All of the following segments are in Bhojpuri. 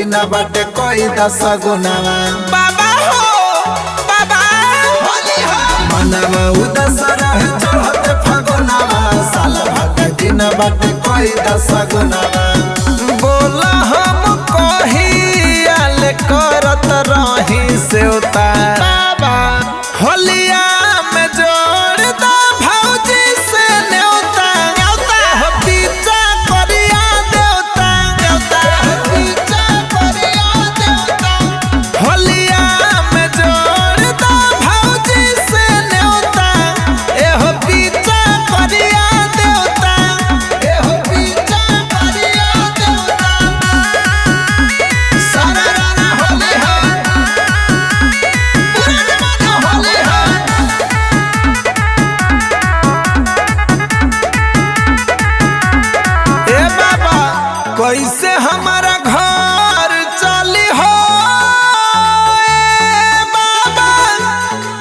दिन बाटे कोई 10 गुनावा बाबा हो बाबा होली हो मनवा उदास रहे चढ़ते फगुनावा साल भर दिन बाटे कोई 10 गुनावा बोला हम कहियाल करत रही से उतार बाबा होलिया में जोड़ दा भौजी से न्योता न्योता हो पीछा करिया देवता न्योता हो पीछा करिया देवता होलिया में जोड़ दा भौजी से न्योता ए हो पीछा करिया देवता ए हो पीछा करिया देवता सारा राना होली हो पूरा जमाना होली हो ए बाबा कैसे हमारा घर चली हो ए बाबा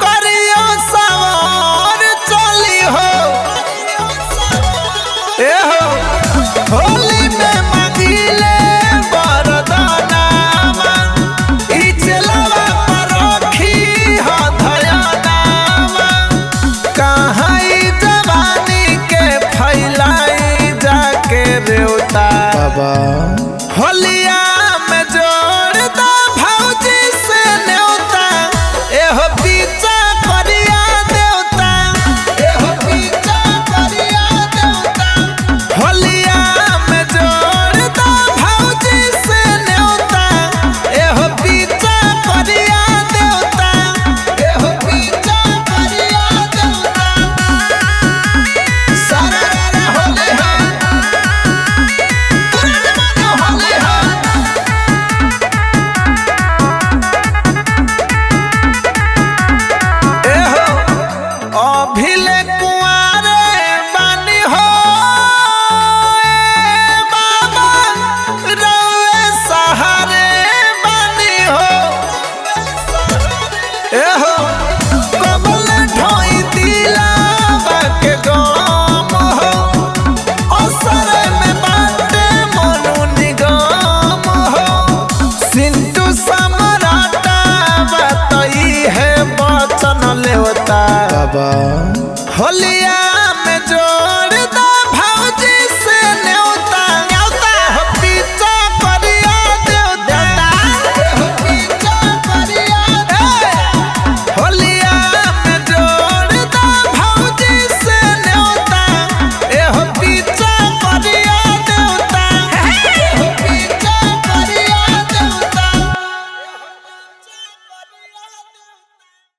करियो सवार चली हो ए हो होली में मांगिले वरदानामा ई चलवा पर रखी हो धयानामा कहाँ ई जवानी के फैलाई जाके रेवता बाबा होलिया में जोड़ दा भौजी से न्योता एहो पीछा करिया देवता एहो पीछा करिया देवता होलिया में जोड़ दा भौजी से न्योता एहो पीछा करिया देवता एहो पीछा करिया देवता सारा राना होली हो पूरा जमाना होली हो ए हो अभिले कुंवारे बानी हो ए बाबा रउए सहारे बानी हो ए हो कमल ढोई दिलावा के गम हो असर में बाटे मनु निगम हो सिंधु सम्राटा बतई है बचन लेवता बाबा होली